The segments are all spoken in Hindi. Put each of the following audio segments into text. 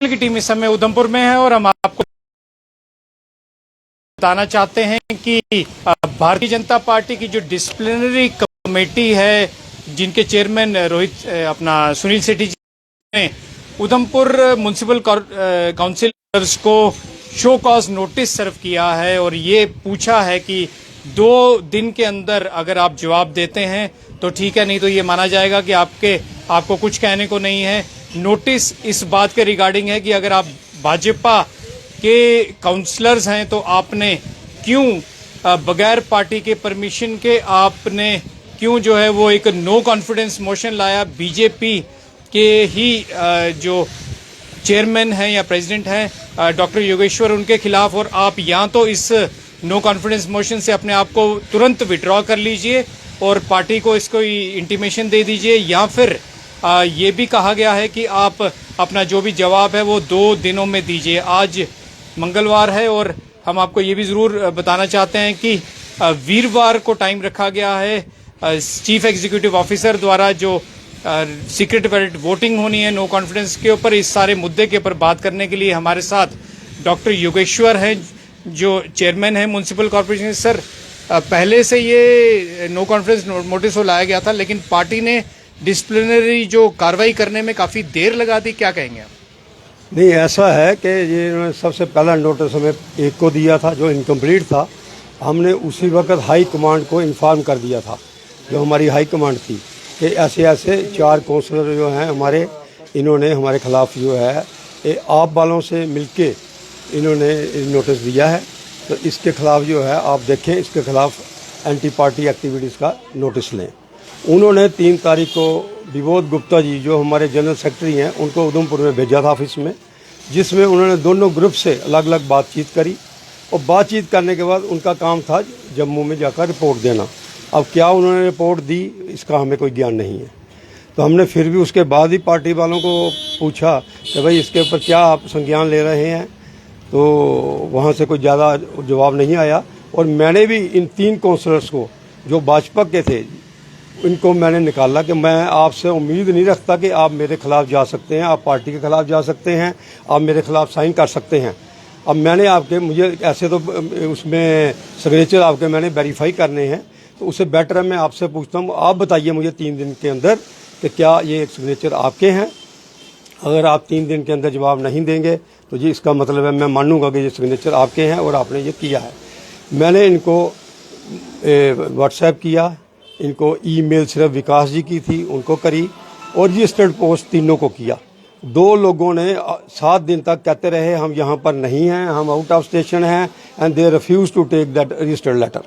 की टीम इस समय उधमपुर में है और हम आपको बताना चाहते हैं कि भारतीय जनता पार्टी की जो डिसिप्लिनरी कमेटी है, जिनके चेयरमैन सुनील सेठी जी ने उधमपुर म्युनिसिपल काउंसिलर्स को शो कॉज नोटिस सर्व किया है और ये पूछा है कि 2 दिन के अंदर अगर आप जवाब देते हैं तो ठीक है, नहीं तो ये माना जाएगा कि आपको कुछ कहने को नहीं है। नोटिस इस बात के रिगार्डिंग है कि अगर आप भाजपा के काउंसलर्स हैं तो आपने क्यों बगैर पार्टी के परमिशन के आपने क्यों जो है वो एक नो कॉन्फिडेंस मोशन लाया बीजेपी के ही जो चेयरमैन हैं या प्रेसिडेंट हैं डॉक्टर योगेश्वर, उनके खिलाफ, और आप या तो इस नो कॉन्फिडेंस मोशन से अपने आप को तुरंत विड्रॉ कर लीजिए और पार्टी को इसको इंटीमेशन दे दीजिए, या फिर ये भी कहा गया है कि आप अपना जो भी जवाब है वो 2 दिनों में दीजिए। आज मंगलवार है और हम आपको ये भी ज़रूर बताना चाहते हैं कि वीरवार को टाइम रखा गया है चीफ एग्जीक्यूटिव ऑफिसर द्वारा, जो सीक्रेट बैलेट वोटिंग होनी है नो कॉन्फिडेंस के ऊपर। इस सारे मुद्दे के ऊपर बात करने के लिए हमारे साथ डॉक्टर योगेश्वर हैं, जो चेयरमैन है म्युनिसिपल कॉर्पोरेशन। सर, पहले से ये नो कॉन्फिडेंस नोटिस लाया गया था, लेकिन पार्टी ने डिसिप्लिनरी जो कार्रवाई करने में काफ़ी देर लगा दी, क्या कहेंगे आप? नहीं, ऐसा है कि ये सबसे पहला नोटिस हमें एक को दिया था जो इनकम्प्लीट था। हमने उसी वक्त हाई कमांड को इन्फॉर्म कर दिया था, जो हमारी हाई कमांड थी, कि ऐसे ऐसे 4 काउंसलर जो हैं हमारे, इन्होंने हमारे खिलाफ जो है आप वालों से मिलके इन्होंने नोटिस दिया है, तो इसके खिलाफ जो है आप देखें, इसके खिलाफ एंटी पार्टी एक्टिविटीज़ का नोटिस लें। उन्होंने 3 तारीख को विबोध गुप्ता जी, जो हमारे जनरल सेक्रेटरी हैं, उनको उधमपुर में भेजा था ऑफिस में, जिसमें उन्होंने दोनों ग्रुप से अलग अलग बातचीत करी, और बातचीत करने के बाद उनका काम था जम्मू में जाकर रिपोर्ट देना। अब क्या उन्होंने रिपोर्ट दी, इसका हमें कोई ज्ञान नहीं है। तो हमने फिर भी उसके बाद ही पार्टी वालों को पूछा कि भाई इसके ऊपर क्या आप संज्ञान ले रहे हैं, तो वहाँ से कोई ज़्यादा जवाब नहीं आया। और मैंने भी इन 3 काउंसलर्स को, जो भाजपा के थे, इनको मैंने निकाला कि मैं आपसे उम्मीद नहीं रखता कि आप मेरे खिलाफ जा सकते हैं, आप पार्टी के खिलाफ जा सकते हैं, आप मेरे खिलाफ साइन कर सकते हैं। अब मैंने मुझे ऐसे तो उसमें सिग्नेचर आपके मैंने वेरीफाई करने हैं, तो उससे बेटर है मैं आपसे पूछता हूँ, आप बताइए मुझे 3 दिन के अंदर कि क्या ये सिग्नेचर आपके हैं। अगर आप 3 दिन के अंदर जवाब नहीं देंगे तो जी इसका मतलब है मैं मानूंगा कि ये सिग्नेचर आपके हैं और आपने ये किया है। मैंने इनको व्हाट्सएप किया, इनको ईमेल सिर्फ विकास जी की थी, उनको करी, और रजिस्टर्ड पोस्ट तीनों को किया। 2 लोगों ने 7 दिन तक कहते रहे हम यहाँ पर नहीं हैं, हम आउट ऑफ स्टेशन हैं, and they refuse to take that registered letter,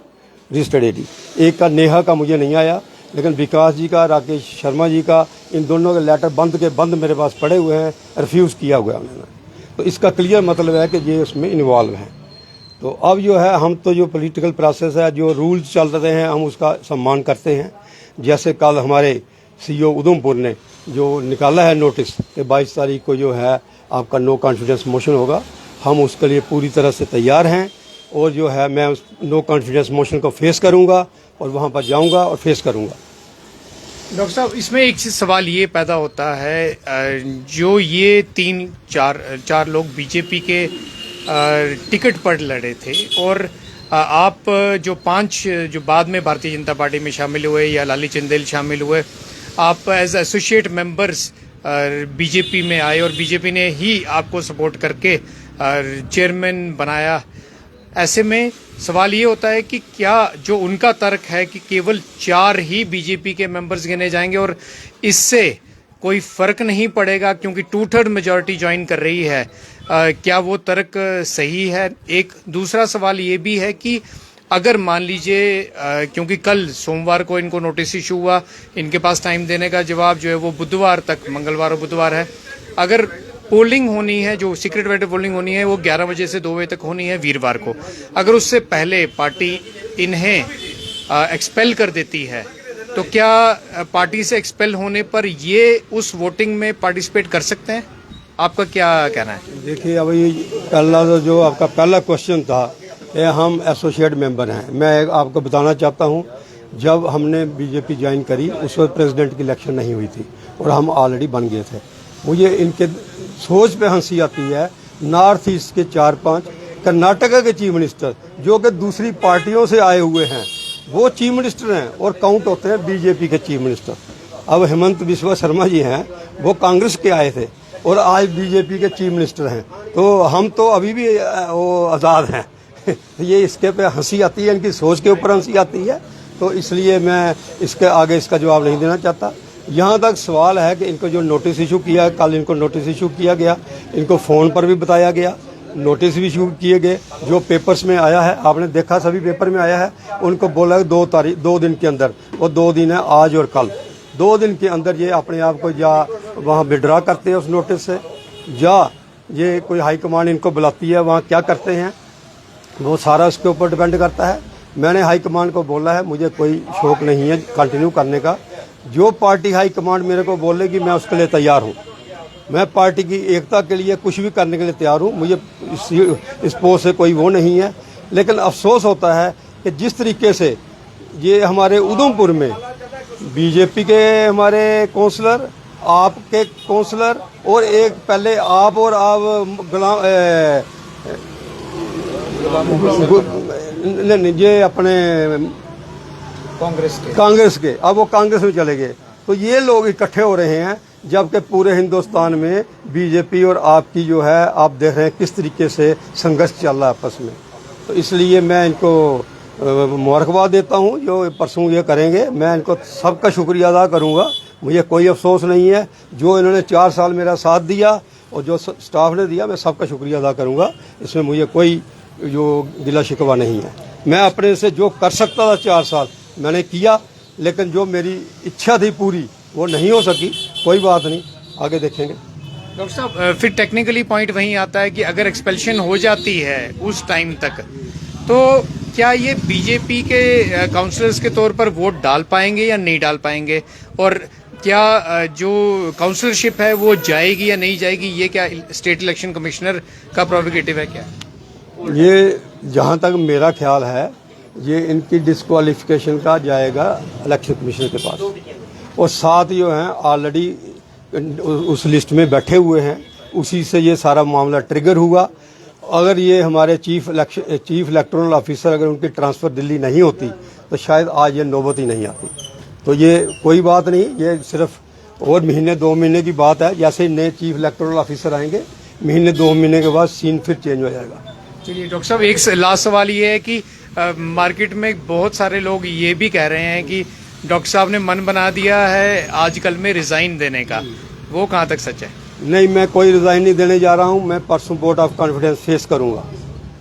registered AD. एक का नेहा का मुझे नहीं आया, लेकिन विकास जी का, राकेश शर्मा जी का, इन दोनों के लेटर बंद के बंद मेरे पास पड़े हुए हैं, रिफ्यूज़ किया हुआ है उन्होंने। तो इसका क्लियर मतलब है कि ये उसमें इन्वॉल्व हैं। तो अब जो है, हम तो जो पॉलिटिकल प्रोसेस है, जो रूल्स चल रहे हैं, हम उसका सम्मान करते हैं। जैसे कल हमारे सीईओ उधमपुर ने जो निकाला है नोटिस कि 22 तारीख को जो है आपका नो कॉन्फिडेंस मोशन होगा, हम उसके लिए पूरी तरह से तैयार हैं, और जो है मैं उस नो कॉन्फिडेंस मोशन को फेस करूंगा और वहां पर जाऊंगा और फेस करूंगा। डॉक्टर साहब, इसमें एक चीज सवाल ये पैदा होता है, जो ये 3-4 लोग बीजेपी के टिकट पर लड़े थे, और आप जो 5 जो बाद में भारतीय जनता पार्टी में शामिल हुए या लाली चंदेल शामिल हुए, आप एज एसोसिएट मेंबर्स बीजेपी में आए और बीजेपी ने ही आपको सपोर्ट करके चेयरमैन बनाया। ऐसे में सवाल ये होता है कि क्या जो उनका तर्क है कि केवल 4 ही बीजेपी के मेंबर्स गिने जाएंगे और इससे कोई फर्क नहीं पड़ेगा क्योंकि 2/3 मेजॉरिटी ज्वाइन कर रही है, क्या वो तर्क सही है? एक दूसरा सवाल ये भी है कि अगर मान लीजिए, क्योंकि कल सोमवार को इनको नोटिस इशू हुआ, इनके पास टाइम देने का जवाब जो है वो बुधवार तक, मंगलवार और बुधवार है। अगर पोलिंग होनी है, जो सीक्रेट बैलेट पोलिंग होनी है, वो 11 बजे से 2 बजे तक होनी है वीरवार को, अगर उससे पहले पार्टी इन्हें एक्सपेल कर देती है, तो क्या पार्टी से एक्सपेल होने पर ये उस वोटिंग में पार्टिसिपेट कर सकते हैं? आपका क्या कहना है? देखिए, अब ये पहला जो आपका पहला क्वेश्चन था, ये हम एसोसिएट मेंबर हैं। मैं आपको बताना चाहता हूँ, जब हमने बीजेपी ज्वाइन करी उस वक्त प्रेसिडेंट की इलेक्शन नहीं हुई थी और हम ऑलरेडी बन गए थे। मुझे इनके सोच पे हंसी आती है। नॉर्थ ईस्ट के 4-5 कर्नाटका के चीफ मिनिस्टर जो कि दूसरी पार्टियों से आए हुए हैं वो चीफ मिनिस्टर हैं और काउंट होते हैं बीजेपी के चीफ मिनिस्टर। अब हेमंत बिस्वा शर्मा जी हैं, वो कांग्रेस के आए थे और आज बीजेपी के चीफ मिनिस्टर हैं। तो हम तो अभी भी वो आज़ाद हैं। ये इसके पे हंसी आती है, इनकी सोच के ऊपर हंसी आती है। तो इसलिए मैं इसके आगे इसका जवाब नहीं देना चाहता। यहाँ तक सवाल है कि इनको जो नोटिस इशू किया, कल इनको नोटिस इशू किया गया, इनको फ़ोन पर भी बताया गया, नोटिस भी इशू किए गए। जो पेपर्स में आया है, आपने देखा सभी पेपर में आया है, उनको बोला है 2 दिन के अंदर, वो 2 दिन है आज और कल, 2 दिन के अंदर ये अपने आप को या वहाँ विड्रा करते हैं उस नोटिस से, या ये कोई हाई कमांड इनको बुलाती है, वहाँ क्या करते हैं वो सारा उसके ऊपर डिपेंड करता है। मैंने हाई कमांड को बोला है मुझे कोई शौक नहीं है कंटिन्यू करने का। जो पार्टी हाई कमांड मेरे को बोलेगी मैं उसके लिए तैयार हूँ। मैं पार्टी की एकता के लिए कुछ भी करने के लिए तैयार हूँ। मुझे इस पोस्ट से कोई वो नहीं है। लेकिन अफसोस होता है कि जिस तरीके से ये हमारे उधमपुर में बीजेपी के हमारे काउंसलर, आपके काउंसलर और एक पहले आप और आप नहीं ये अपने कांग्रेस के अब वो कांग्रेस में चले गए। तो ये लोग इकट्ठे हो रहे हैं जबकि पूरे हिंदुस्तान में बीजेपी और आपकी जो है आप देख रहे हैं किस तरीके से संघर्ष चल रहा है आपस में। तो इसलिए मैं इनको मुबारकबाद देता हूं जो परसों ये करेंगे। मैं इनको सबका शुक्रिया अदा करूंगा। मुझे कोई अफसोस नहीं है। जो इन्होंने 4 साल मेरा साथ दिया और जो स्टाफ ने दिया, मैं सबका शुक्रिया अदा करूंगा। इसमें मुझे कोई जो गिला शिकवा नहीं है। मैं अपने से जो कर सकता था 4 साल मैंने किया, लेकिन जो मेरी इच्छा थी पूरी वो नहीं हो सकी। कोई बात नहीं, आगे देखेंगे। डॉक्टर साहब फिर टेक्निकली पॉइंट वहीं आता है कि अगर एक्सपेल्शन हो जाती है उस टाइम तक, तो क्या ये बीजेपी के काउंसलर्स के तौर पर वोट डाल पाएंगे या नहीं डाल पाएंगे, और क्या जो काउंसलरशिप है वो जाएगी या नहीं जाएगी, ये क्या स्टेट इलेक्शन कमिश्नर का प्रोविगेटिव है क्या? ये जहाँ तक मेरा ख्याल है ये इनकी डिस्क्वालिफिकेशन का जाएगा इलेक्शन कमीशन के पास, और साथ जो हैं ऑलरेडी उस लिस्ट में बैठे हुए हैं, उसी से ये सारा मामला ट्रिगर हुआ। अगर ये हमारे चीफ इलेक्टोरल ऑफिसर अगर उनकी ट्रांसफ़र दिल्ली नहीं होती तो शायद आज ये नौबत ही नहीं आती। तो ये कोई बात नहीं, ये सिर्फ और महीने 2 महीने की बात है। जैसे नए चीफ इलेक्टोरल ऑफिसर आएंगे, महीने 2 महीने के बाद सीन फिर चेंज हो जाएगा। चलिए डॉक्टर साहब, एक लास्ट सवाल ये है कि मार्केट में बहुत सारे लोग ये भी कह रहे हैं कि डॉक्टर साहब ने मन बना दिया है आजकल में रिजाइन देने का, वो कहाँ तक सच है? नहीं, मैं कोई रिजाइन नहीं देने जा रहा हूँ। मैं परसों वोट ऑफ कॉन्फिडेंस फेस करूँगा।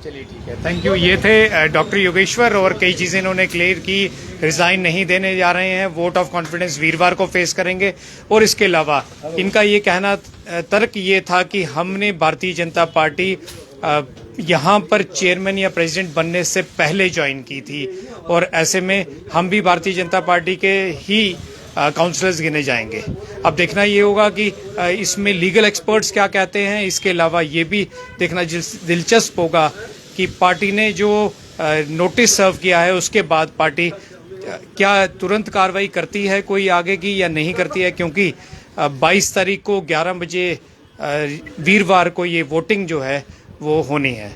चलिए ठीक है, थैंक यू। ये थे डॉक्टर योगेश्वर, और कई चीज़ें इन्होंने क्लियर की। रिजाइन नहीं देने जा रहे हैं, वोट ऑफ कॉन्फिडेंस वीरवार को फेस करेंगे। और इसके अलावा इनका ये कहना तर्क ये था कि हमने भारतीय जनता पार्टी यहाँ पर चेयरमैन या प्रेसिडेंट बनने से पहले ज्वाइन की थी, और ऐसे में हम भी भारतीय जनता पार्टी के ही काउंसलर्स गिने जाएंगे। अब देखना ये होगा कि इसमें लीगल एक्सपर्ट्स क्या कहते हैं। इसके अलावा ये भी देखना दिलचस्प होगा कि पार्टी ने जो नोटिस सर्व किया है उसके बाद पार्टी क्या तुरंत कार्रवाई करती है कोई आगे की या नहीं करती है, क्योंकि 22 तारीख को 11 बजे वीरवार को ये वोटिंग जो है वो होनी है।